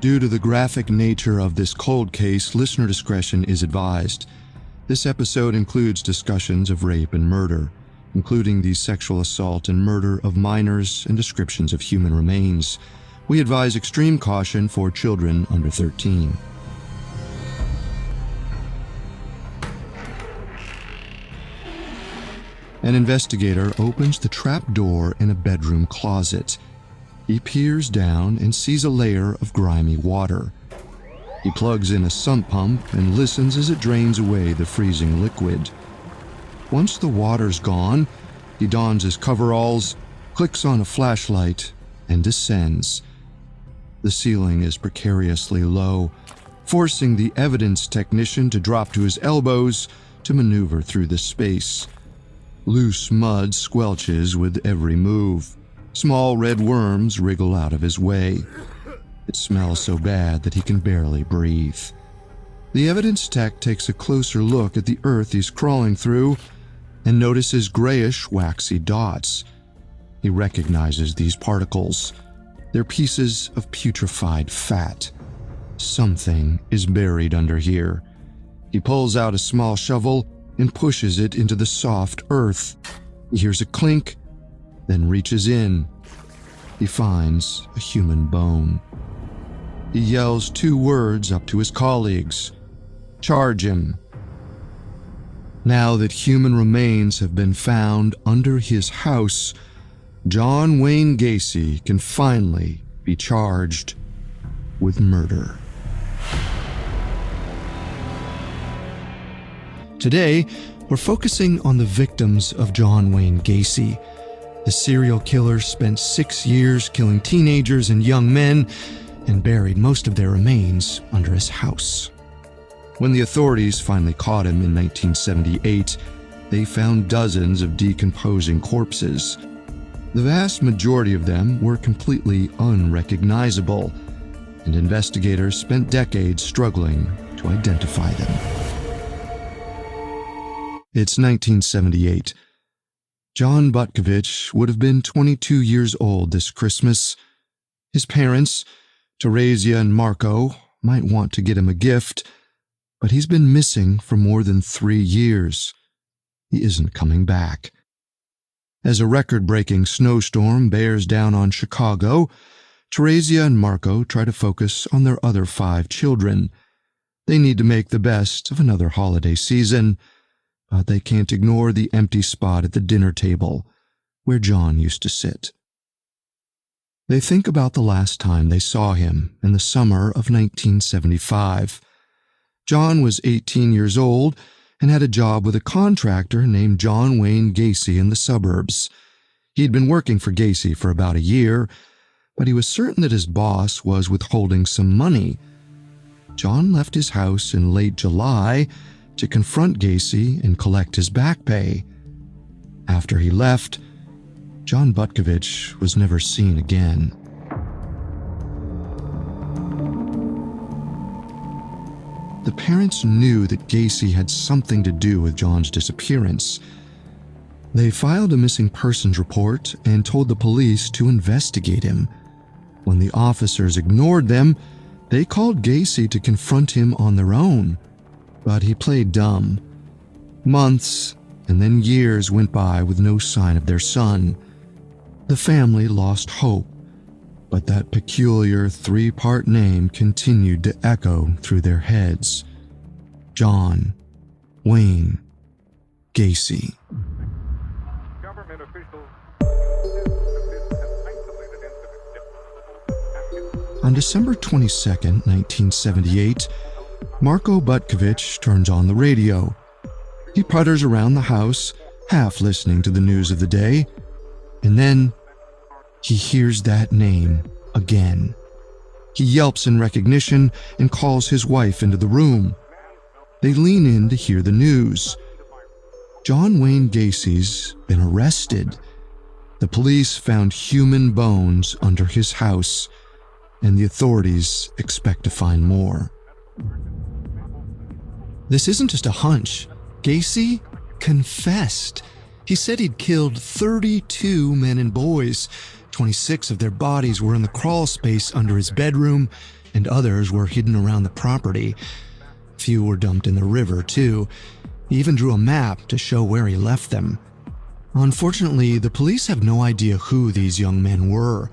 Due to the graphic nature of this cold case, listener discretion is advised. This episode includes discussions of rape and murder, including the sexual assault and murder of minors and descriptions of human remains. We advise extreme caution for children under 13. An investigator opens the trap door in a bedroom closet. He peers down and sees a layer of grimy water. He plugs in a sump pump and listens as it drains away the freezing liquid. Once the water's gone, he dons his coveralls, clicks on a flashlight, and descends. The ceiling is precariously low, forcing the evidence technician to drop to his elbows to maneuver through the space. Loose mud squelches with every move. Small red worms wriggle out of his way. It smells so bad that he can barely breathe. The evidence tech takes a closer look at the earth he's crawling through and notices grayish, waxy dots. He recognizes these particles. They're pieces of putrefied fat. Something is buried under here. He pulls out a small shovel and pushes it into the soft earth. He hears a clink, then reaches in. He finds a human bone. He yells 2 words up to his colleagues. Charge him. Now that human remains have been found under his house, John Wayne Gacy can finally be charged with murder. Today, we're focusing on the victims of John Wayne Gacy. The serial killer spent 6 years killing teenagers and young men and buried most of their remains under his house. When the authorities finally caught him in 1978, they found dozens of decomposing corpses. The vast majority of them were completely unrecognizable, and investigators spent decades struggling to identify them. It's 1978. John Butkovich would have been 22 years old this Christmas. His parents, Teresia and Marco, might want to get him a gift, but he's been missing for more than 3 years. He isn't coming back. As a record-breaking snowstorm bears down on Chicago, Teresia and Marco try to focus on their other 5 children. They need to make the best of another holiday season, but they can't ignore the empty spot at the dinner table where John used to sit. They think about the last time they saw him in the summer of 1975. John was 18 years old and had a job with a contractor named John Wayne Gacy in the suburbs. He'd been working for Gacy for about a year, but he was certain that his boss was withholding some money. John left his house in late July to confront Gacy and collect his back pay. After he left, John Butkovich was never seen again. The parents knew that Gacy had something to do with John's disappearance. They filed a missing persons report and told the police to investigate him. When the officers ignored them, they called Gacy to confront him on their own. But he played dumb. Months and then years went by with no sign of their son. The family lost hope, but that peculiar 3-part name continued to echo through their heads. John Wayne Gacy. Government officials On December 22, 1978, Marco Butkovich turns on the radio. He putters around the house, half listening to the news of the day, and then he hears that name again. He yelps in recognition and calls his wife into the room. They lean in to hear the news. John Wayne Gacy's been arrested. The police found human bones under his house, and the authorities expect to find more. This isn't just a hunch. Gacy confessed. He said he'd killed 32 men and boys. 26 of their bodies were in the crawl space under his bedroom, and others were hidden around the property. Few were dumped in the river, too. He even drew a map to show where he left them. Unfortunately, the police have no idea who these young men were.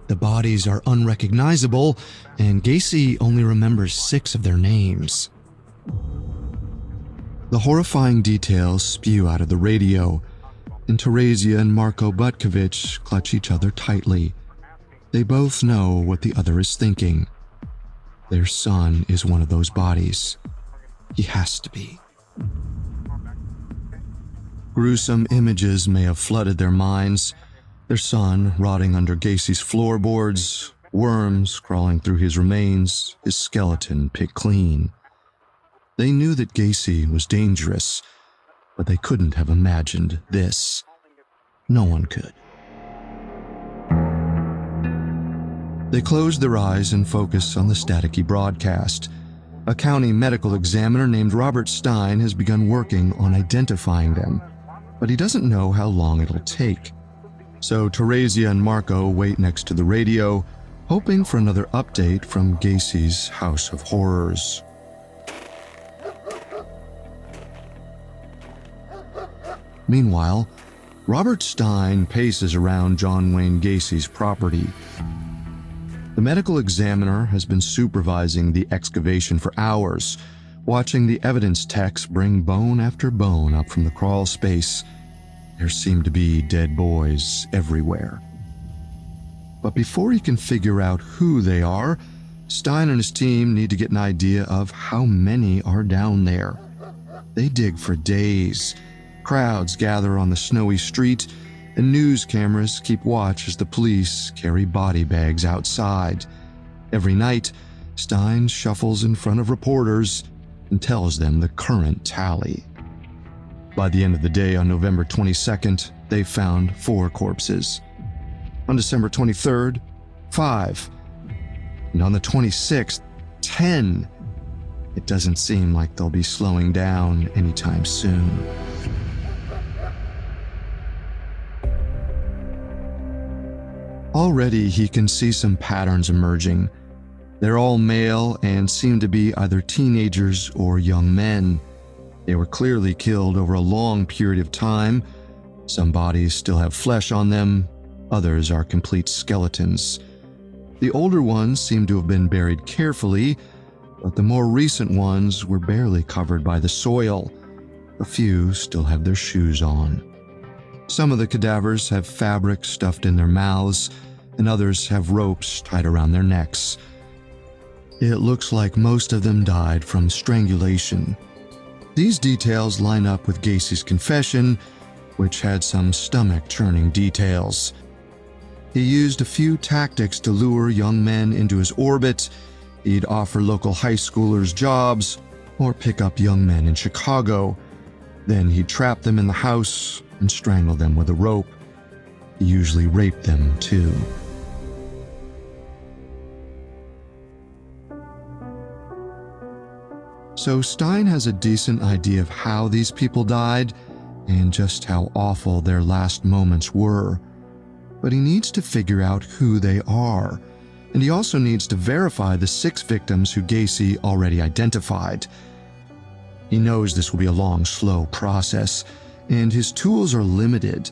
The bodies are unrecognizable, and Gacy only remembers 6 of their names. The horrifying details spew out of the radio, and Teresia and Marko Butkovich clutch each other tightly. They both know what the other is thinking. Their son is one of those bodies. He has to be. Gruesome images may have flooded their minds. Their son rotting under Gacy's floorboards, worms crawling through his remains, his skeleton picked clean. They knew that Gacy was dangerous, but they couldn't have imagined this. No one could. They closed their eyes and focused on the staticky broadcast. A county medical examiner named Robert Stein has begun working on identifying them, but he doesn't know how long it'll take. So Teresia and Marko wait next to the radio, hoping for another update from Gacy's House of Horrors. Meanwhile, Robert Stein paces around John Wayne Gacy's property. The medical examiner has been supervising the excavation for hours, watching the evidence techs bring bone after bone up from the crawl space. There seem to be dead boys everywhere. But before he can figure out who they are, Stein and his team need to get an idea of how many are down there. They dig for days. Crowds gather on the snowy street, and news cameras keep watch as the police carry body bags outside. Every night, Stein shuffles in front of reporters and tells them the current tally. By the end of the day on November 22nd, they found 4 corpses. On December 23rd, 5. And on the 26th, 10. It doesn't seem like they'll be slowing down anytime soon. Already he can see some patterns emerging. They're all male and seem to be either teenagers or young men. They were clearly killed over a long period of time. Some bodies still have flesh on them, others are complete skeletons. The older ones seem to have been buried carefully, but the more recent ones were barely covered by the soil. A few still have their shoes on. Some of the cadavers have fabric stuffed in their mouths, and others have ropes tied around their necks. It looks like most of them died from strangulation. These details line up with Gacy's confession, which had some stomach-churning details. He used a few tactics to lure young men into his orbit. He'd offer local high schoolers jobs or pick up young men in Chicago. Then he'd trap them in the house and strangle them with a rope. He usually raped them, too. So Stein has a decent idea of how these people died and just how awful their last moments were. But he needs to figure out who they are, and he also needs to verify the 6 victims who Gacy already identified. He knows this will be a long, slow process, and his tools are limited.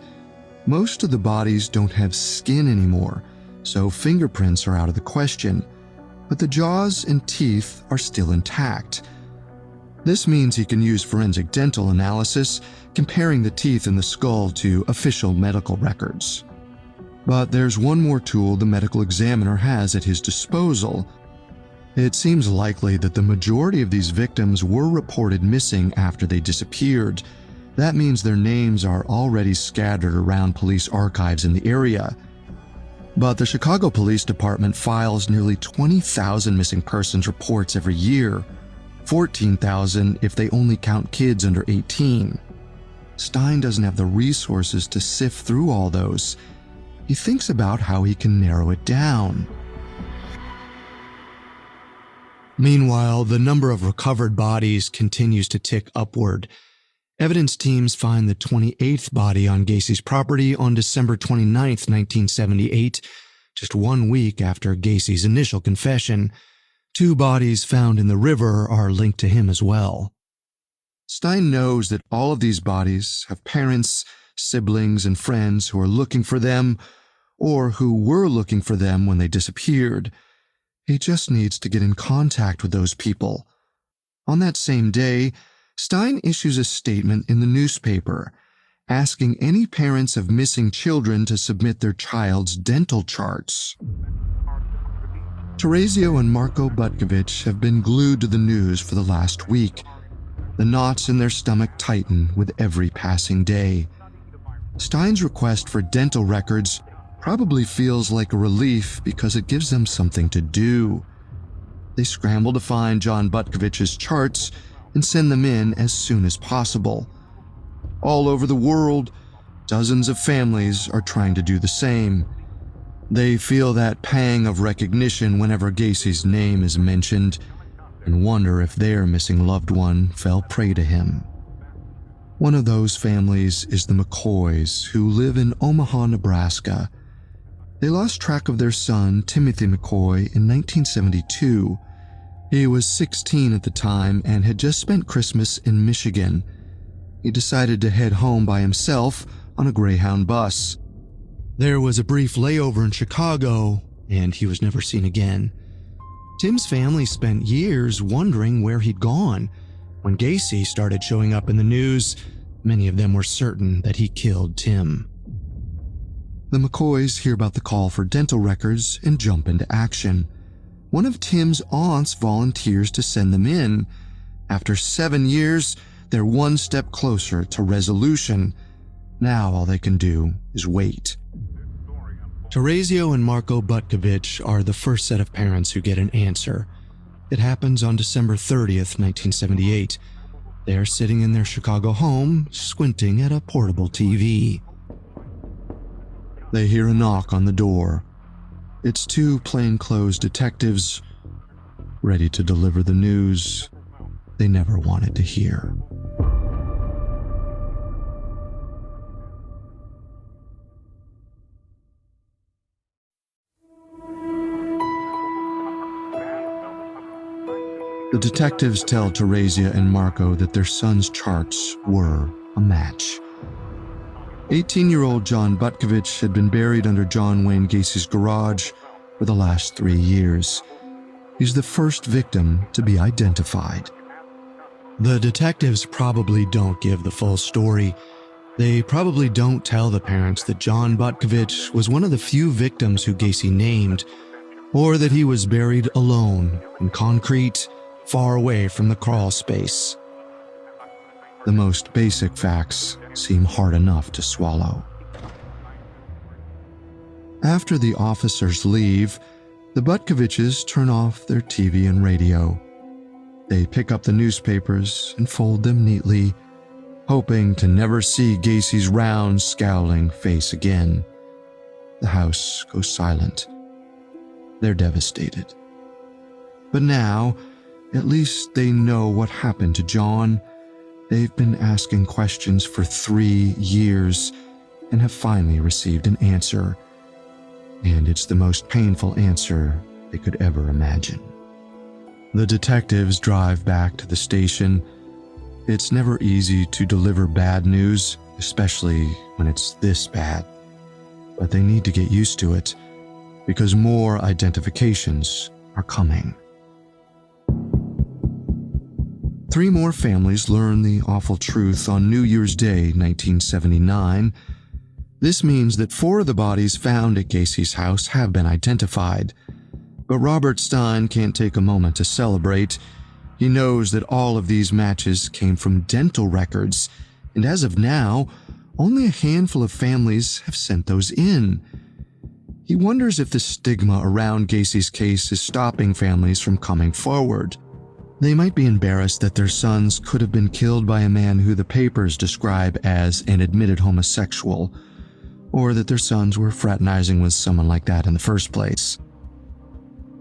Most of the bodies don't have skin anymore, so fingerprints are out of the question, but the jaws and teeth are still intact. This means he can use forensic dental analysis, comparing the teeth in the skull to official medical records. But there's one more tool the medical examiner has at his disposal. It seems likely that the majority of these victims were reported missing after they disappeared. That means their names are already scattered around police archives in the area. But the Chicago Police Department files nearly 20,000 missing persons reports every year, 14,000 if they only count kids under 18. Stein doesn't have the resources to sift through all those. He thinks about how he can narrow it down. Meanwhile, the number of recovered bodies continues to tick upward. Evidence teams find the 28th body on Gacy's property on December 29, 1978, just 1 week after Gacy's initial confession. 2 bodies found in the river are linked to him as well. Stein knows that all of these bodies have parents, siblings, and friends who are looking for them, or who were looking for them when they disappeared. He just needs to get in contact with those people. On that same day, Stein issues a statement in the newspaper, asking any parents of missing children to submit their child's dental charts. Teresio and Marko Butkovich have been glued to the news for the last week. The knots in their stomach tighten with every passing day. Stein's request for dental records probably feels like a relief because it gives them something to do. They scramble to find John Butkovich's charts and send them in as soon as possible. All over the world, dozens of families are trying to do the same. They feel that pang of recognition whenever Gacy's name is mentioned and wonder if their missing loved one fell prey to him. One of those families is the McCoys, who live in Omaha, Nebraska. They lost track of their son, Timothy McCoy, in 1972. He was 16 at the time and had just spent Christmas in Michigan. He decided to head home by himself on a Greyhound bus. There was a brief layover in Chicago, and he was never seen again. Tim's family spent years wondering where he'd gone. When Gacy started showing up in the news, many of them were certain that he killed Tim. The McCoys hear about the call for dental records and jump into action. One of Tim's aunts volunteers to send them in. After 7 years, they're one step closer to resolution. Now all they can do is wait. Teresio and Marko Butkovich are the first set of parents who get an answer. It happens on December 30th, 1978. They are sitting in their Chicago home, squinting at a portable TV. They hear a knock on the door. It's 2 plainclothes detectives, ready to deliver the news they never wanted to hear. The detectives tell Teresia and Marko that their son's charts were a match. 18-year-old John Butkovich had been buried under John Wayne Gacy's garage for the last 3 years. He's the first victim to be identified. The detectives probably don't give the full story. They probably don't tell the parents that John Butkovich was one of the few victims who Gacy named, or that he was buried alone in concrete, far away from the crawl space. The most basic facts seem hard enough to swallow. After the officers leave, the Butkoviches turn off their TV and radio. They pick up the newspapers and fold them neatly, hoping to never see Gacy's round, scowling face again. The house goes silent. They're devastated. But now, at least they know what happened to John. They've been asking questions for 3 years and have finally received an answer. And it's the most painful answer they could ever imagine. The detectives drive back to the station. It's never easy to deliver bad news, especially when it's this bad. But they need to get used to it, because more identifications are coming. 3 more families learn the awful truth on New Year's Day, 1979. This means that 4 of the bodies found at Gacy's house have been identified. But Robert Stein can't take a moment to celebrate. He knows that all of these matches came from dental records, and as of now, only a handful of families have sent those in. He wonders if the stigma around Gacy's case is stopping families from coming forward. They might be embarrassed that their sons could have been killed by a man who the papers describe as an admitted homosexual, or that their sons were fraternizing with someone like that in the first place.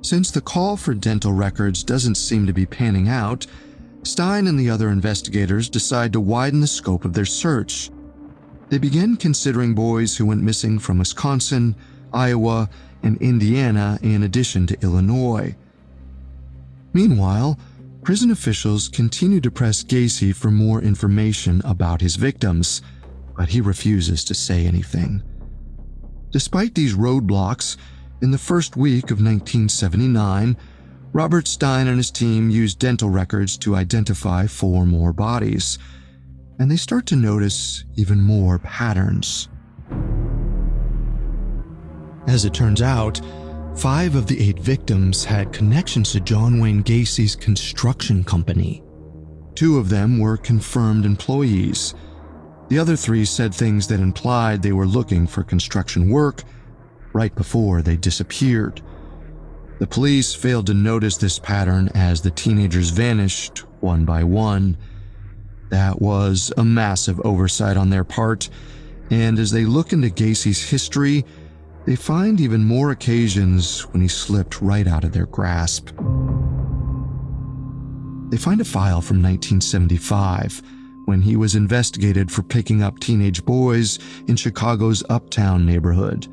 Since the call for dental records doesn't seem to be panning out, Stein and the other investigators decide to widen the scope of their search. They begin considering boys who went missing from Wisconsin, Iowa, and Indiana in addition to Illinois. Meanwhile, prison officials continue to press Gacy for more information about his victims, but he refuses to say anything. Despite these roadblocks, in the first week of 1979, Robert Stein and his team used dental records to identify 4 more bodies, and they start to notice even more patterns. As it turns out, 5 of the 8 victims had connections to John Wayne Gacy's construction company. 2 of them were confirmed employees. The other 3 said things that implied they were looking for construction work right before they disappeared. The police failed to notice this pattern as the teenagers vanished one by one. That was a massive oversight on their part, and as they look into Gacy's history, they find even more occasions when he slipped right out of their grasp. They find a file from 1975 when he was investigated for picking up teenage boys in Chicago's Uptown neighborhood,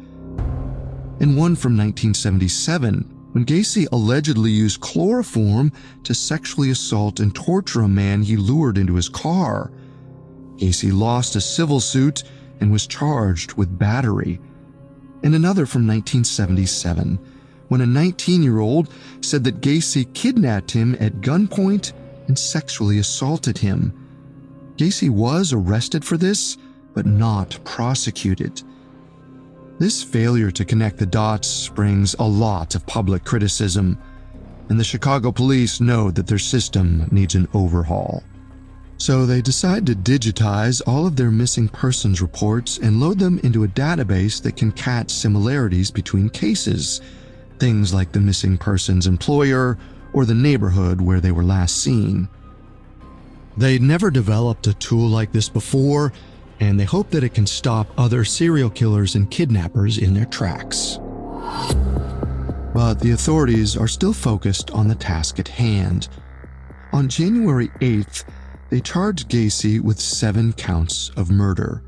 and one from 1977 when Gacy allegedly used chloroform to sexually assault and torture a man he lured into his car. Gacy lost a civil suit and was charged with battery. And another from 1977, when a 19-year-old said that Gacy kidnapped him at gunpoint and sexually assaulted him. Gacy was arrested for this, but not prosecuted. This failure to connect the dots brings a lot of public criticism, and the Chicago police know that their system needs an overhaul. So they decide to digitize all of their missing persons reports and load them into a database that can catch similarities between cases, things like the missing person's employer or the neighborhood where they were last seen. They'd never developed a tool like this before, and they hope that it can stop other serial killers and kidnappers in their tracks. But the authorities are still focused on the task at hand. On January 8th, they charged Gacy with 7 counts of murder.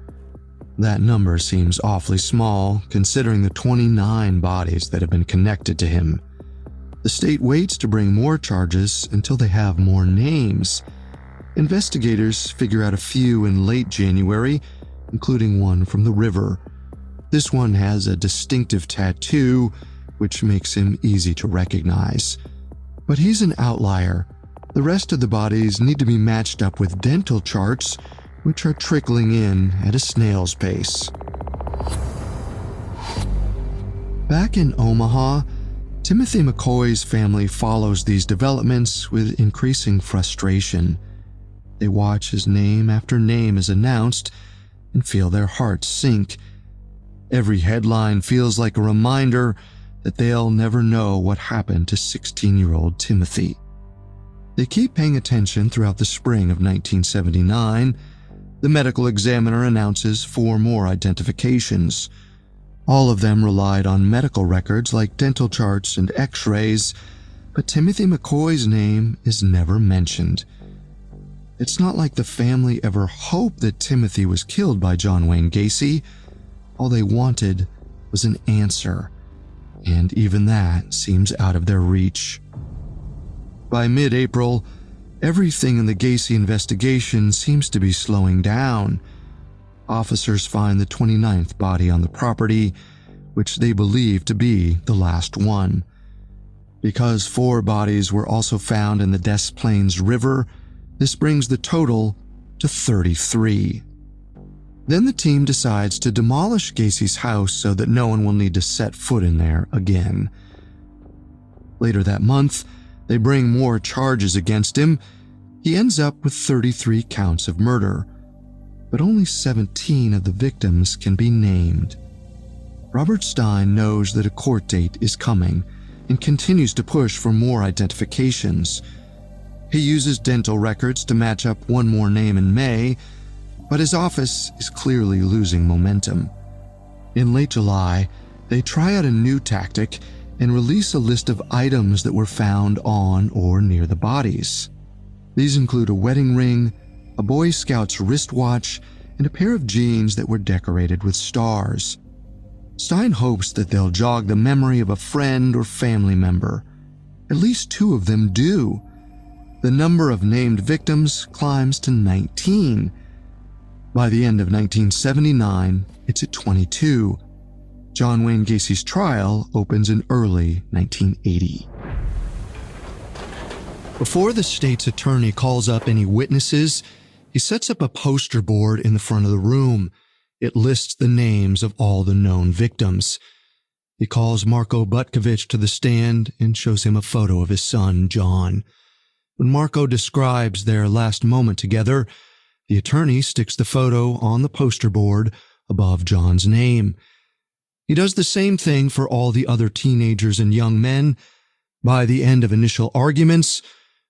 That number seems awfully small, considering the 29 bodies that have been connected to him. The state waits to bring more charges until they have more names. Investigators figure out a few in late January, including one from the river. This one has a distinctive tattoo, which makes him easy to recognize. But he's an outlier. The rest of the bodies need to be matched up with dental charts, which are trickling in at a snail's pace. Back in Omaha, Timothy McCoy's family follows these developments with increasing frustration. They watch as name after name is announced and feel their hearts sink. Every headline feels like a reminder that they'll never know what happened to 16-year-old Timothy. They keep paying attention throughout the spring of 1979. The medical examiner announces 4 more identifications. All of them relied on medical records like dental charts and x-rays, but Timothy McCoy's name is never mentioned. It's not like the family ever hoped that Timothy was killed by John Wayne Gacy. All they wanted was an answer, and even that seems out of their reach. By mid-April, everything in the Gacy investigation seems to be slowing down. Officers find the 29th body on the property, which they believe to be the last one. Because 4 bodies were also found in the Des Plaines River, this brings the total to 33. Then the team decides to demolish Gacy's house so that no one will need to set foot in there again. Later that month, they bring more charges against him. He ends up with 33 counts of murder, but only 17 of the victims can be named. Robert Stein knows that a court date is coming and continues to push for more identifications. He uses dental records to match up one more name in May, but his office is clearly losing momentum. In late July, they try out a new tactic and release a list of items that were found on or near the bodies. These include a wedding ring, a Boy Scout's wristwatch, and a pair of jeans that were decorated with stars. Stein hopes that they'll jog the memory of a friend or family member. At least 2 of them do. The number of named victims climbs to 19. By the end of 1979, it's at 22. John Wayne Gacy's trial opens in early 1980. Before the state's attorney calls up any witnesses, he sets up a poster board in the front of the room. It lists the names of all the known victims. He calls Marko Butkovich to the stand and shows him a photo of his son, John. When Marko describes their last moment together, the attorney sticks the photo on the poster board above John's name. He does the same thing for all the other teenagers and young men. By the end of initial arguments,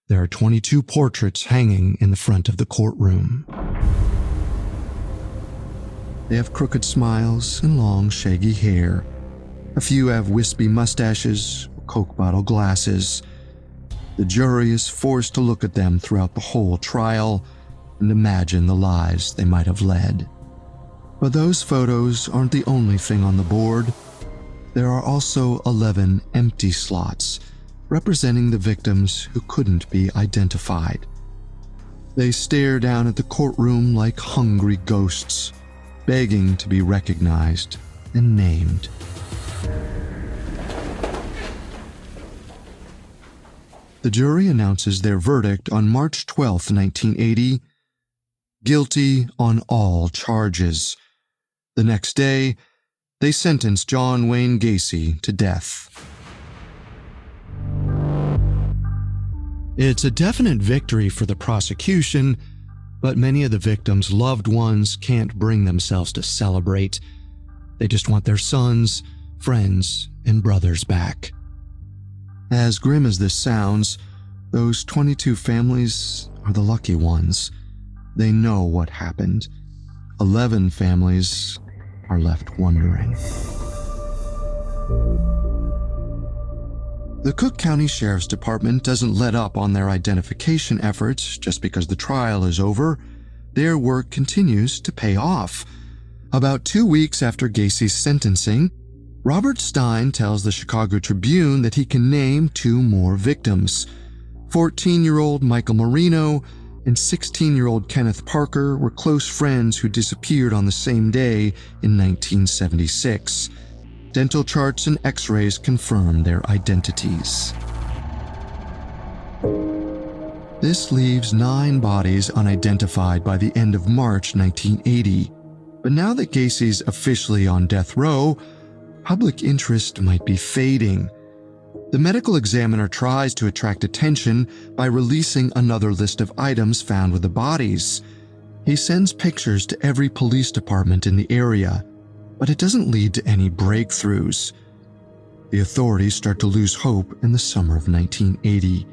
there are 22 portraits hanging in the front of the courtroom. They have crooked smiles and long, shaggy hair. A few have wispy mustaches or Coke bottle glasses. The jury is forced to look at them throughout the whole trial and imagine the lives they might have led. But those photos aren't the only thing on the board. There are also 11 empty slots representing the victims who couldn't be identified. They stare down at the courtroom like hungry ghosts, begging to be recognized and named. The jury announces their verdict on March 12, 1980, guilty on all charges. The next day, they sentence John Wayne Gacy to death. It's a definite victory for the prosecution, but many of the victims' loved ones can't bring themselves to celebrate. They just want their sons, friends, and brothers back. As grim as this sounds, those 22 families are the lucky ones. They know what happened. 11 families are left wondering. The Cook County Sheriff's Department doesn't let up on their identification efforts just because the trial is over. Their work continues to pay off. About 2 weeks after Gacy's sentencing, Robert Stein tells the Chicago Tribune that he can name 2 more victims. 14-year-old Michael Marino and 16-year-old Kenneth Parker were close friends who disappeared on the same day in 1976. Dental charts and x-rays confirm their identities. This leaves 9 bodies unidentified by the end of March 1980. But now that Gacy's officially on death row, public interest might be fading. The medical examiner tries to attract attention by releasing another list of items found with the bodies. He sends pictures to every police department in the area, but it doesn't lead to any breakthroughs. The authorities start to lose hope in the summer of 1980.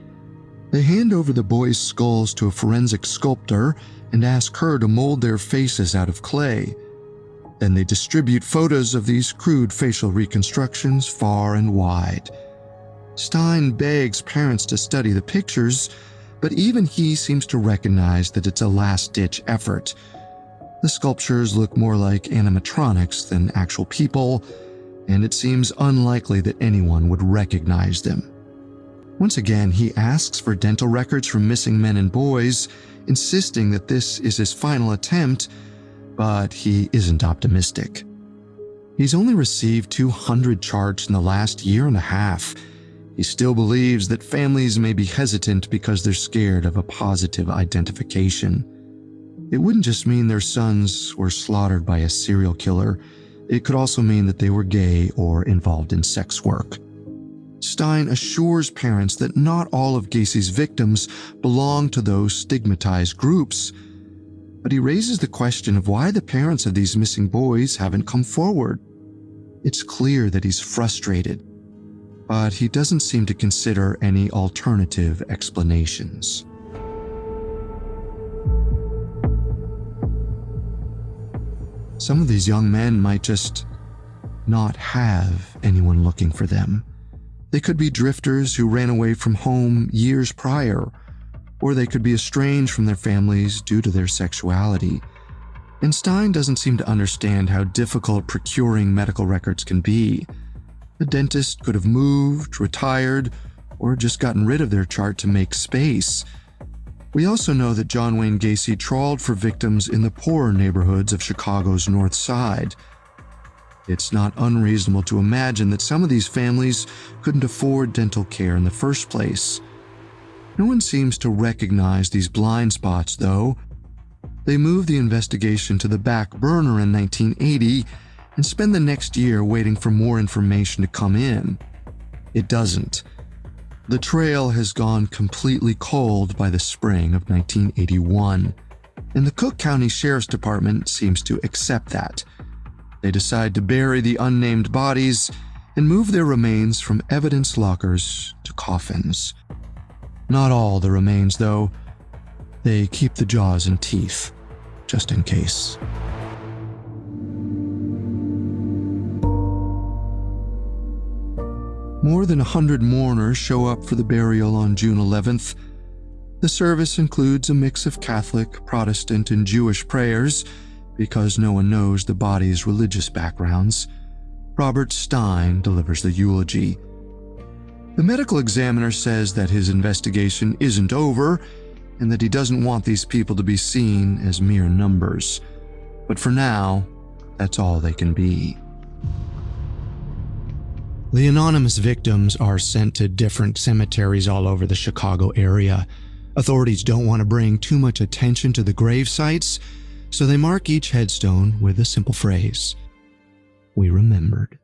They hand over the boys' skulls to a forensic sculptor and ask her to mold their faces out of clay. Then they distribute photos of these crude facial reconstructions far and wide. Stein begs parents to study the pictures, but even he seems to recognize that it's a last-ditch effort. The sculptures look more like animatronics than actual people, and it seems unlikely that anyone would recognize them. Once again, he asks for dental records from missing men and boys, insisting that this is his final attempt, but he isn't optimistic. He's only received 200 charts in the last year and a half. He still believes that families may be hesitant because they're scared of a positive identification. It wouldn't just mean their sons were slaughtered by a serial killer. It could also mean that they were gay or involved in sex work. Stein assures parents that not all of Gacy's victims belong to those stigmatized groups, but he raises the question of why the parents of these missing boys haven't come forward. It's clear that he's frustrated, but he doesn't seem to consider any alternative explanations. Some of these young men might just not have anyone looking for them. They could be drifters who ran away from home years prior, or they could be estranged from their families due to their sexuality. And Stein doesn't seem to understand how difficult procuring medical records can be. The dentist could have moved, retired, or just gotten rid of their chart to make space. We also know that John Wayne Gacy trawled for victims in the poorer neighborhoods of Chicago's North Side. It's not unreasonable to imagine that some of these families couldn't afford dental care in the first place. No one seems to recognize these blind spots, though. They moved the investigation to the back burner in 1980 and spend the next year waiting for more information to come in. It doesn't. The trail has gone completely cold by the spring of 1981, and the Cook County Sheriff's Department seems to accept that. They decide to bury the unnamed bodies and move their remains from evidence lockers to coffins. Not all the remains, though. They keep the jaws and teeth, just in case. More than 100 mourners show up for the burial on June 11th. The service includes a mix of Catholic, Protestant, and Jewish prayers because no one knows the body's religious backgrounds. Robert Stein delivers the eulogy. The medical examiner says that his investigation isn't over and that he doesn't want these people to be seen as mere numbers. But for now, that's all they can be. The anonymous victims are sent to different cemeteries all over the Chicago area. Authorities don't want to bring too much attention to the grave sites, so they mark each headstone with a simple phrase: "We remembered."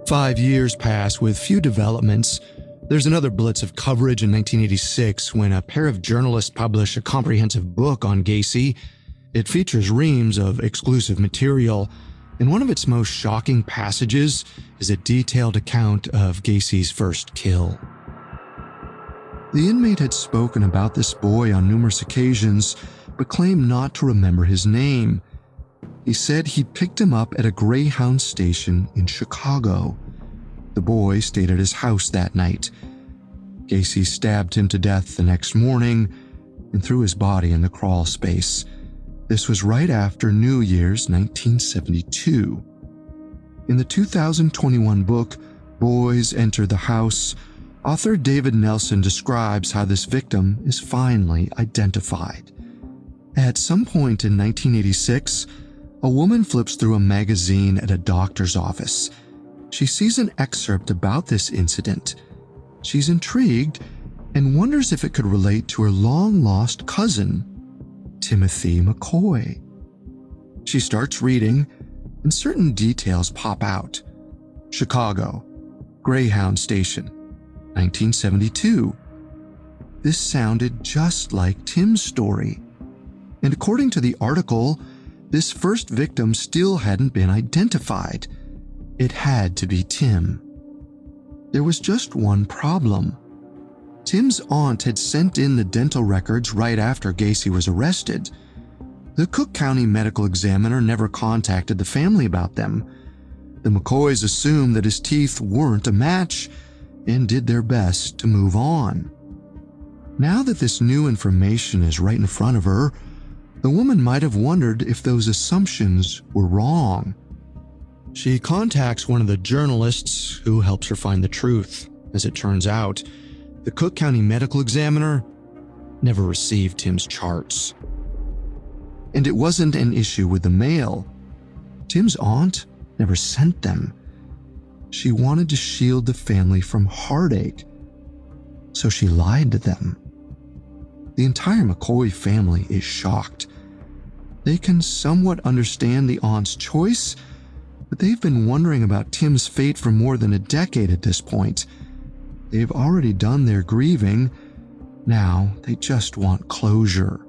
5 years pass with few developments. There's another blitz of coverage in 1986 when a pair of journalists publish a comprehensive book on Gacy. It features reams of exclusive material, and one of its most shocking passages is a detailed account of Gacy's first kill. The inmate had spoken about this boy on numerous occasions, but claimed not to remember his name. He said he'd picked him up at a Greyhound station in Chicago. The boy stayed at his house that night. Gacy stabbed him to death the next morning and threw his body in the crawl space. This was right after New Year's 1972. In the 2021 book, Boys Enter the House, author David Nelson describes how this victim is finally identified. At some point in 1986, a woman flips through a magazine at a doctor's office. She sees an excerpt about this incident. She's intrigued and wonders if it could relate to her long-lost cousin, Timothy McCoy. She starts reading, and certain details pop out. Chicago, Greyhound Station, 1972. This sounded just like Tim's story. And according to the article, this first victim still hadn't been identified. It had to be Tim. There was just one problem. Tim's aunt had sent in the dental records right after Gacy was arrested. The Cook County medical examiner never contacted the family about them. The McCoys assumed that his teeth weren't a match and did their best to move on. Now that this new information is right in front of her, the woman might have wondered if those assumptions were wrong. She contacts one of the journalists who helps her find the truth. As it turns out, the Cook County medical examiner never received Tim's charts. And it wasn't an issue with the mail. Tim's aunt never sent them. She wanted to shield the family from heartache, so she lied to them. The entire McCoy family is shocked. They can somewhat understand the aunt's choice, but they've been wondering about Tim's fate for more than a decade at this point. They've already done their grieving. Now they just want closure.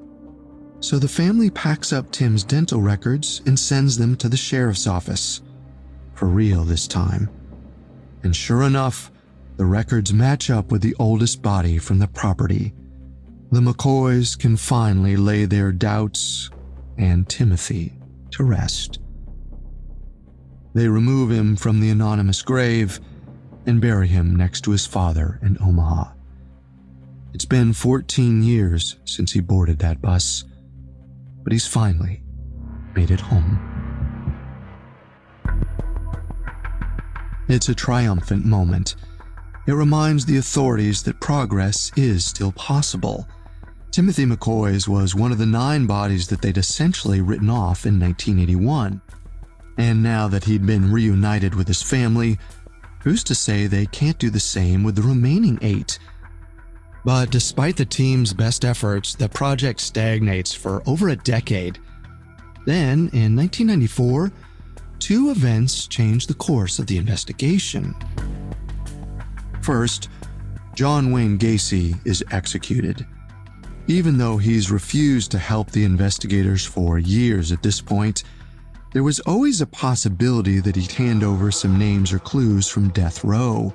So the family packs up Tim's dental records and sends them to the sheriff's office. For real this time. And sure enough, the records match up with the oldest body from the property. The McCoys can finally lay their doubts and Timothy to rest. They remove him from the anonymous grave and bury him next to his father in Omaha. It's been 14 years since he boarded that bus, but he's finally made it home. It's a triumphant moment. It reminds the authorities that progress is still possible. Timothy McCoy's was one of the 9 bodies that they'd essentially written off in 1981. And now that he'd been reunited with his family, who's to say they can't do the same with the remaining 8? But despite the team's best efforts, the project stagnates for over a decade. Then, in 1994, 2 events changed the course of the investigation. First, John Wayne Gacy is executed. Even though he's refused to help the investigators for years at this point, there was always a possibility that he'd hand over some names or clues from death row.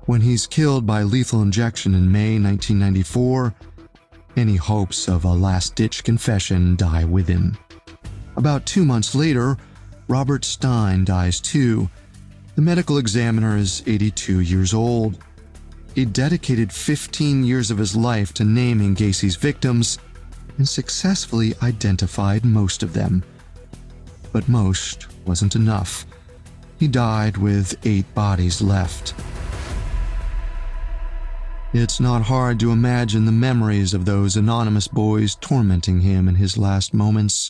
When he's killed by lethal injection in May 1994, any hopes of a last-ditch confession die with him. About 2 months later, Robert Stein dies too. The medical examiner is 82 years old. He dedicated 15 years of his life to naming Gacy's victims and successfully identified most of them. But most wasn't enough. He died with 8 bodies left. It's not hard to imagine the memories of those anonymous boys tormenting him in his last moments,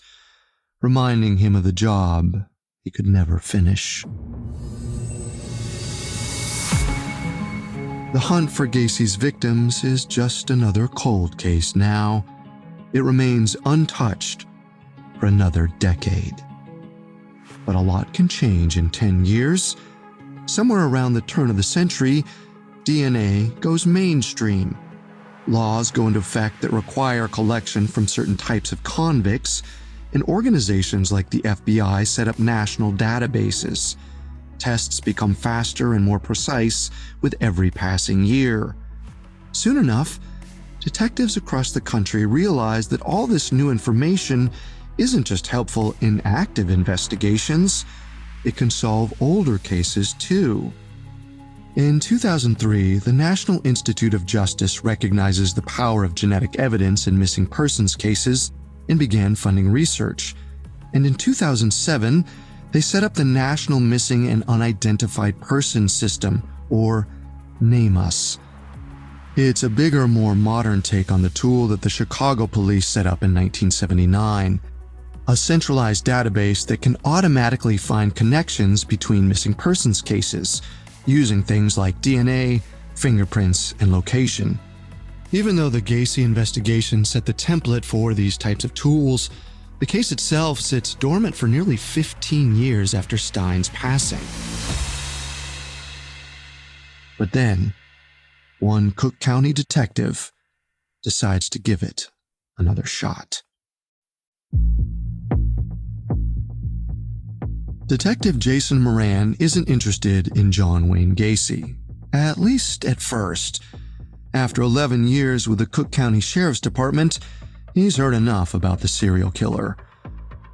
reminding him of the job he could never finish. The hunt for Gacy's victims is just another cold case now. It remains untouched for another decade. But a lot can change in 10 years. Somewhere around the turn of the century, DNA goes mainstream. Laws go into effect that require collection from certain types of convicts, and organizations like the FBI set up national databases. Tests become faster and more precise with every passing year. Soon enough, detectives across the country realize that all this new information isn't just helpful in active investigations, it can solve older cases too. In 2003, the National Institute of Justice recognizes the power of genetic evidence in missing persons cases and began funding research. And in 2007, they set up the National Missing and Unidentified Persons System, or NAMUS. It's a bigger, more modern take on the tool that the Chicago police set up in 1979, a centralized database that can automatically find connections between missing persons cases, using things like DNA, fingerprints, and location. Even though the Gacy investigation set the template for these types of tools, the case itself sits dormant for nearly 15 years after Stein's passing. But then, one Cook County detective decides to give it another shot. Detective Jason Moran isn't interested in John Wayne Gacy, at least at first. After 11 years with the Cook County Sheriff's Department, he's heard enough about the serial killer.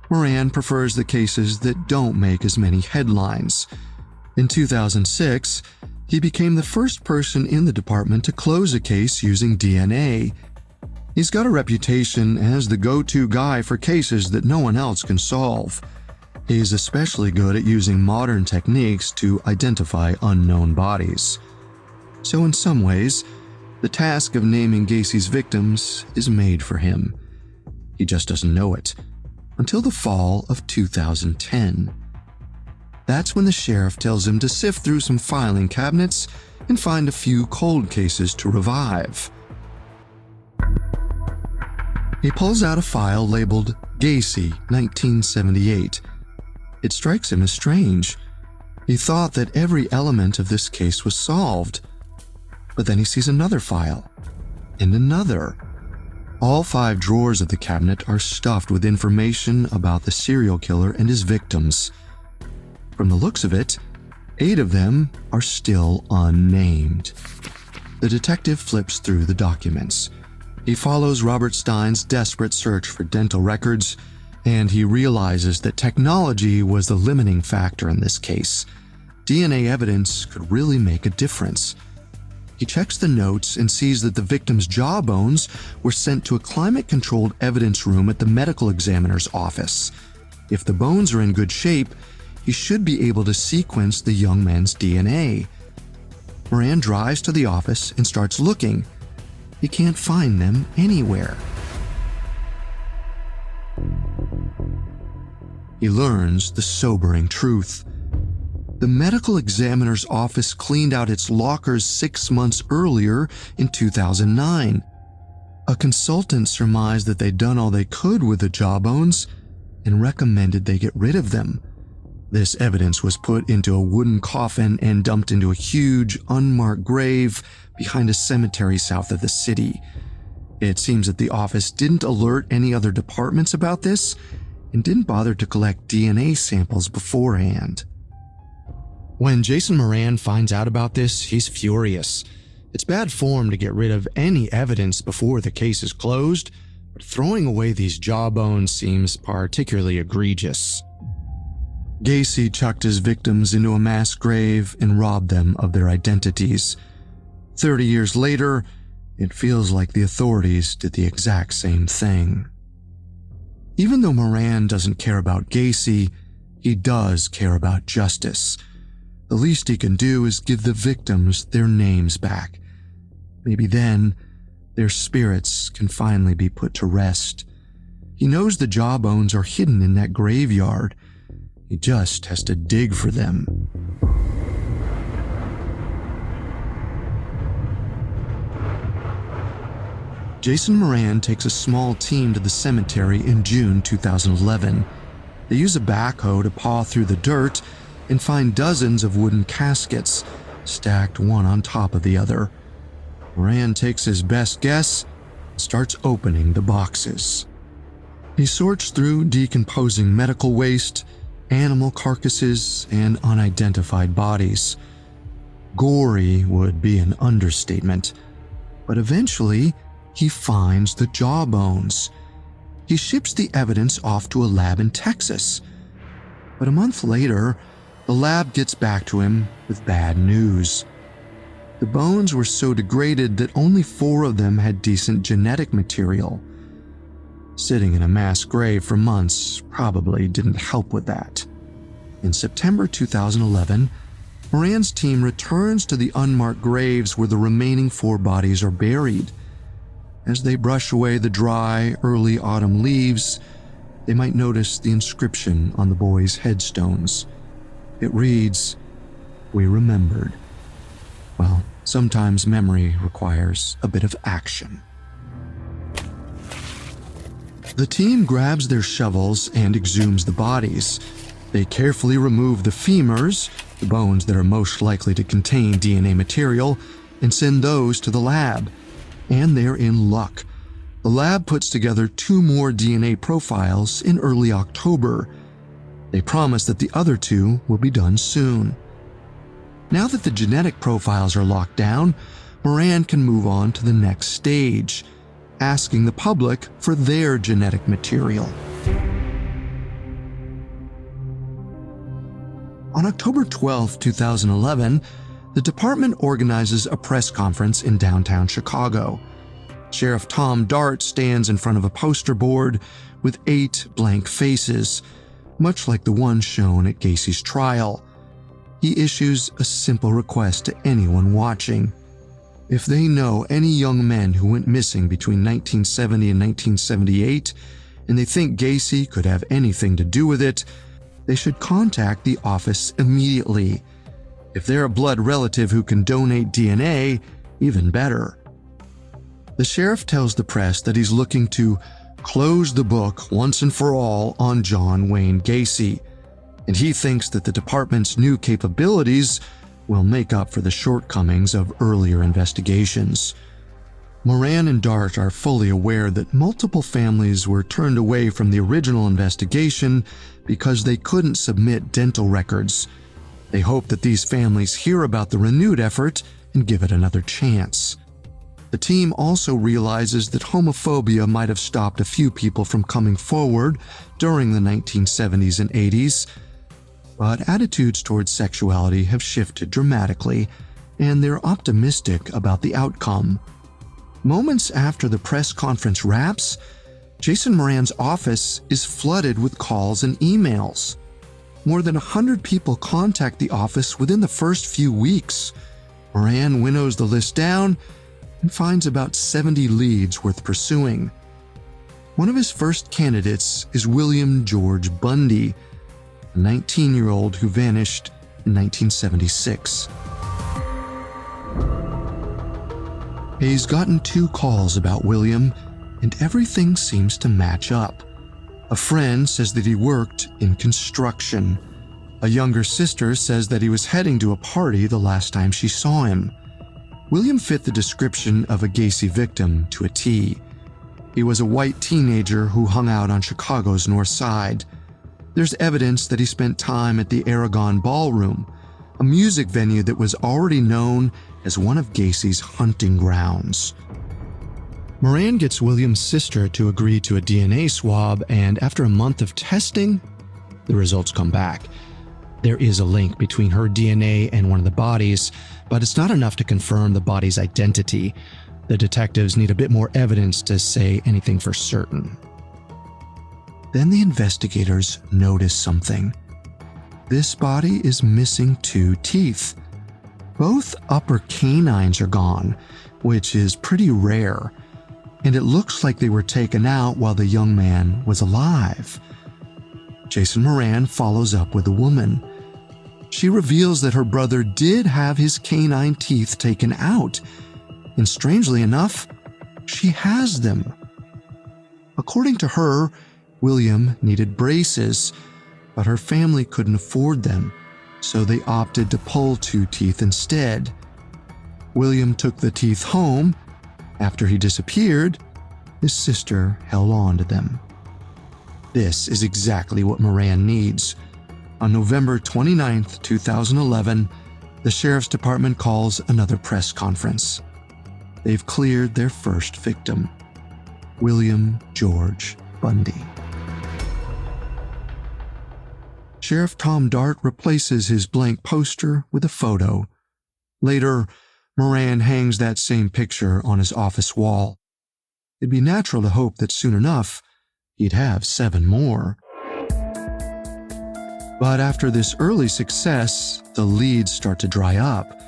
Moran prefers the cases that don't make as many headlines. In 2006, he became the first person in the department to close a case using DNA. He's got a reputation as the go-to guy for cases that no one else can solve. He's especially good at using modern techniques to identify unknown bodies. So in some ways, the task of naming Gacy's victims is made for him. He just doesn't know it until the fall of 2010. That's when the sheriff tells him to sift through some filing cabinets and find a few cold cases to revive. He pulls out a file labeled Gacy 1978. It strikes him as strange. He thought that every element of this case was solved. But then he sees another file, and another. All 5 drawers of the cabinet are stuffed with information about the serial killer and his victims. From the looks of it, 8 of them are still unnamed. The detective flips through the documents. He follows Robert Stein's desperate search for dental records, and he realizes that technology was the limiting factor in this case. DNA evidence could really make a difference. He checks the notes and sees that the victim's jaw bones were sent to a climate-controlled evidence room at the medical examiner's office. If the bones are in good shape, he should be able to sequence the young men's DNA. Moran drives to the office and starts looking. He can't find them anywhere. He learns the sobering truth. The medical examiner's office cleaned out its lockers 6 months earlier in 2009. A consultant surmised that they'd done all they could with the jawbones and recommended they get rid of them. This evidence was put into a wooden coffin and dumped into a huge, unmarked grave behind a cemetery south of the city. It seems that the office didn't alert any other departments about this and didn't bother to collect DNA samples beforehand. When Jason Moran finds out about this, he's furious. It's bad form to get rid of any evidence before the case is closed, but throwing away these jawbones seems particularly egregious. Gacy chucked his victims into a mass grave and robbed them of their identities. 30 years later, it feels like the authorities did the exact same thing. Even though Moran doesn't care about Gacy, he does care about justice. The least he can do is give the victims their names back. Maybe then, their spirits can finally be put to rest. He knows the jawbones are hidden in that graveyard. He just has to dig for them. Jason Moran takes a small team to the cemetery in June 2011. They use a backhoe to paw through the dirt and find dozens of wooden caskets, stacked one on top of the other. Moran takes his best guess and starts opening the boxes. He sorts through decomposing medical waste, animal carcasses, and unidentified bodies. Gory would be an understatement, but eventually he finds the jawbones. He ships the evidence off to a lab in Texas. But a month later, the lab gets back to him with bad news. The bones were so degraded that only 4 of them had decent genetic material. Sitting in a mass grave for months probably didn't help with that. In September 2011, Moran's team returns to the unmarked graves where the remaining 4 bodies are buried. As they brush away the dry, early autumn leaves, they might notice the inscription on the boys' headstones. It reads, "We remembered." Well, sometimes memory requires a bit of action. The team grabs their shovels and exhumes the bodies. They carefully remove the femurs, the bones that are most likely to contain DNA material, and send those to the lab. And they're in luck. The lab puts together 2 more DNA profiles in early October. They promise that the other 2 will be done soon. Now that the genetic profiles are locked down, Moran can move on to the next stage, asking the public for their genetic material. On October 12, 2011, the department organizes a press conference in downtown Chicago. Sheriff Tom Dart stands in front of a poster board with 8 blank faces, much like the one shown at Gacy's trial. He issues a simple request to anyone watching. If they know any young men who went missing between 1970 and 1978, and they think Gacy could have anything to do with it, they should contact the office immediately. If they're a blood relative who can donate DNA, even better. The sheriff tells the press that he's looking to close the book once and for all on John Wayne Gacy, and he thinks that the department's new capabilities will make up for the shortcomings of earlier investigations. Moran and Dart are fully aware that multiple families were turned away from the original investigation because they couldn't submit dental records. They hope that these families hear about the renewed effort and give it another chance. The team also realizes that homophobia might have stopped a few people from coming forward during the 1970s and 80s, but attitudes towards sexuality have shifted dramatically, and they're optimistic about the outcome. Moments after the press conference wraps, Jason Moran's office is flooded with calls and emails. more than 100 people contact the office within the first few weeks. Moran winnows the list down and finds about 70 leads worth pursuing. One of his first candidates is William George Bundy, a 19-year-old who vanished in 1976. He's gotten 2 calls about William, and everything seems to match up. A friend says that he worked in construction. A younger sister says that he was heading to a party the last time she saw him. William fit the description of a Gacy victim to a T. He was a white teenager who hung out on Chicago's North Side. There's evidence that he spent time at the Aragon Ballroom, a music venue that was already known as one of Gacy's hunting grounds. Moran gets William's sister to agree to a DNA swab, and after a month of testing, the results come back. There is a link between her DNA and one of the bodies, but it's not enough to confirm the body's identity. The detectives need a bit more evidence to say anything for certain. Then the investigators notice something. This body is missing 2 teeth. Both upper canines are gone, which is pretty rare, and it looks like they were taken out while the young man was alive. Jason Moran follows up with the woman. She reveals that her brother did have his canine teeth taken out, and strangely enough, she has them. According to her, William needed braces, but her family couldn't afford them, so they opted to pull 2 teeth instead. William took the teeth home. After he disappeared, his sister held on to them. This is exactly what Moran needs. On November 29, 2011, the Sheriff's Department calls another press conference. They've cleared their first victim, William George Bundy. Sheriff Tom Dart replaces his blank poster with a photo. Later, Moran hangs that same picture on his office wall. It'd be natural to hope that soon enough, he'd have 7 more. But after this early success, the leads start to dry up,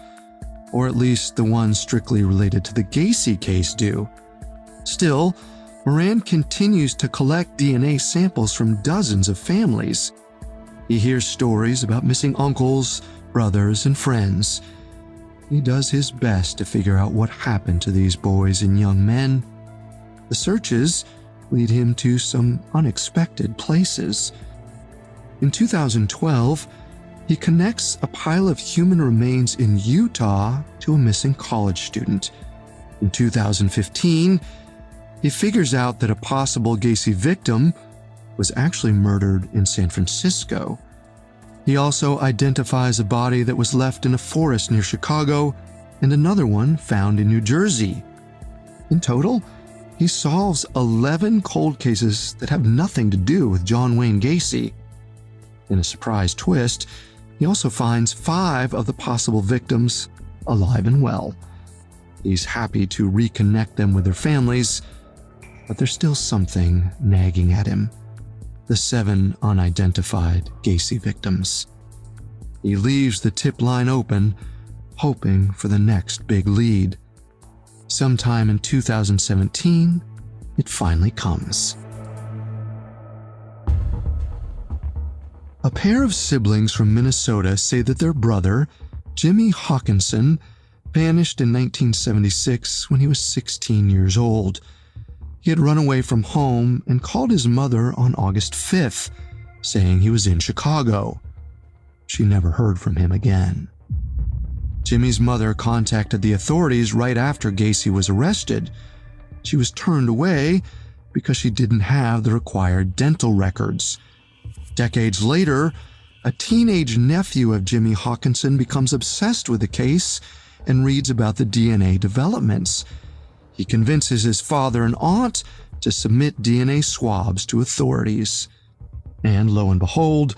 or at least the ones strictly related to the Gacy case do. Still, Moran continues to collect DNA samples from dozens of families. He hears stories about missing uncles, brothers, and friends. He does his best to figure out what happened to these boys and young men. The searches lead him to some unexpected places. In 2012, he connects a pile of human remains in Utah to a missing college student. In 2015, he figures out that a possible Gacy victim was actually murdered in San Francisco. He also identifies a body that was left in a forest near Chicago and another one found in New Jersey. In total, he solves 11 cold cases that have nothing to do with John Wayne Gacy. In a surprise twist, he also finds 5 of the possible victims alive and well. He's happy to reconnect them with their families, but there's still something nagging at him. The 7 unidentified Gacy victims. He leaves the tip line open, hoping for the next big lead. Sometime in 2017, it finally comes. A pair of siblings from Minnesota say that their brother, Jimmy Hawkinson, vanished in 1976 when he was 16 years old. He had run away from home and called his mother on August 5th, saying he was in Chicago. She never heard from him again. Jimmy's mother contacted the authorities right after Gacy was arrested. She was turned away because she didn't have the required dental records. Decades later, a teenage nephew of Jimmy Hawkinson becomes obsessed with the case and reads about the DNA developments. He convinces his father and aunt to submit DNA swabs to authorities. And lo and behold,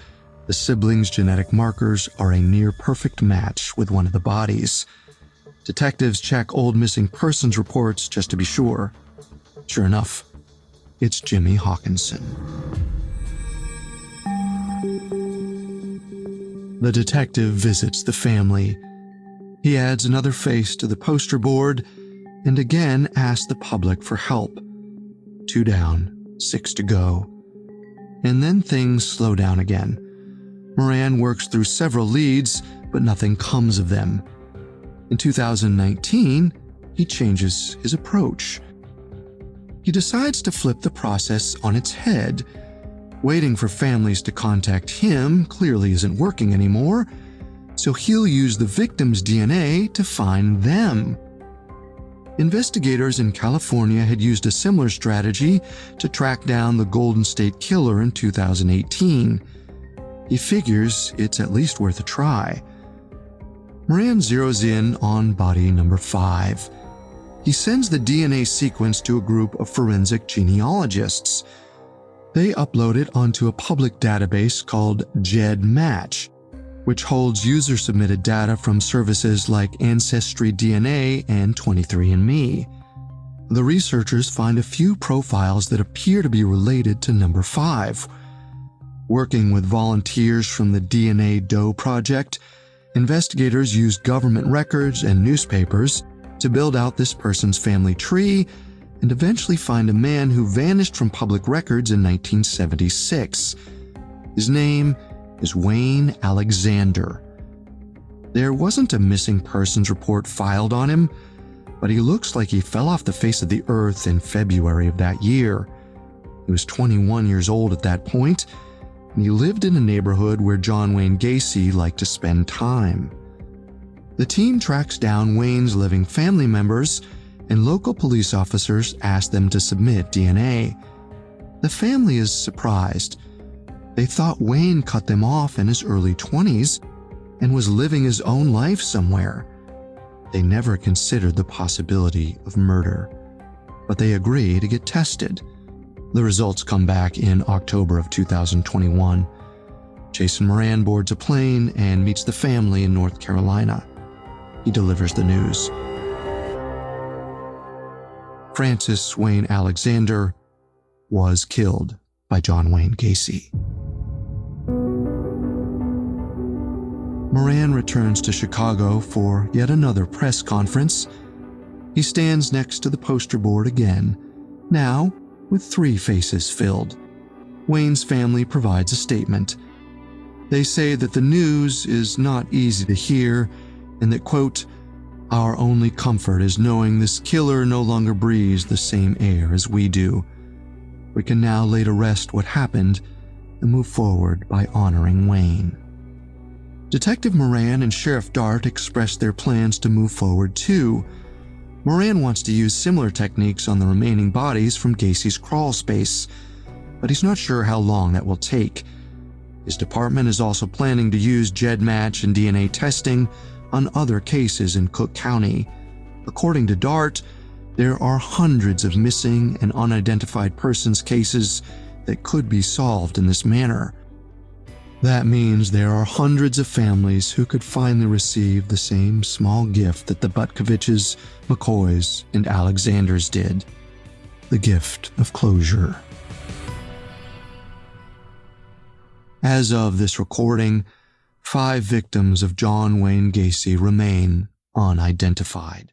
the siblings' genetic markers are a near-perfect match with one of the bodies. Detectives check old missing persons reports just to be sure. Sure enough, it's Jimmy Hawkinson. The detective visits the family. He adds another face to the poster board and again asks the public for help. 2 down, 6 to go. And then things slow down again. Moran works through several leads, but nothing comes of them. In 2019, he changes his approach. He decides to flip the process on its head. Waiting for families to contact him clearly isn't working anymore, so he'll use the victim's DNA to find them. Investigators in California had used a similar strategy to track down the Golden State Killer in 2018. He figures it's at least worth a try. Moran zeroes in on body number 5. He sends the DNA sequence to a group of forensic genealogists. They upload it onto a public database called GEDmatch, which holds user-submitted data from services like Ancestry DNA and 23andMe. The researchers find a few profiles that appear to be related to number 5. Working with volunteers from the DNA Doe Project, investigators used government records and newspapers to build out this person's family tree and eventually find a man who vanished from public records in 1976. His name is Wayne Alexander. There wasn't a missing persons report filed on him, but he looks like he fell off the face of the earth in February of that year. He was 21 years old at that point, and he lived in a neighborhood where John Wayne Gacy liked to spend time. The team tracks down Wayne's living family members, and local police officers ask them to submit DNA. The family is surprised. They thought Wayne cut them off in his early 20s and was living his own life somewhere. They never considered the possibility of murder, but they agree to get tested. The results come back in October of 2021. Jason Moran boards a plane and meets the family in North Carolina. He delivers the news. Francis Wayne Alexander was killed by John Wayne Gacy. Moran returns to Chicago for yet another press conference. He stands next to the poster board again, now with 3 faces filled. Wayne's family provides a statement. They say that the news is not easy to hear and that, quote, "Our only comfort is knowing this killer no longer breathes the same air as we do. We can now lay to rest what happened and move forward by honoring Wayne." Detective Moran and Sheriff Dart express their plans to move forward too. Moran wants to use similar techniques on the remaining bodies from Gacy's crawl space, but he's not sure how long that will take. His department is also planning to use GEDmatch and DNA testing on other cases in Cook County. According to Dart, there are hundreds of missing and unidentified persons cases that could be solved in this manner. That means there are hundreds of families who could finally receive the same small gift that the Butkoviches, McCoys, and Alexanders did: the gift of closure. As of this recording, 5 victims of John Wayne Gacy remain unidentified.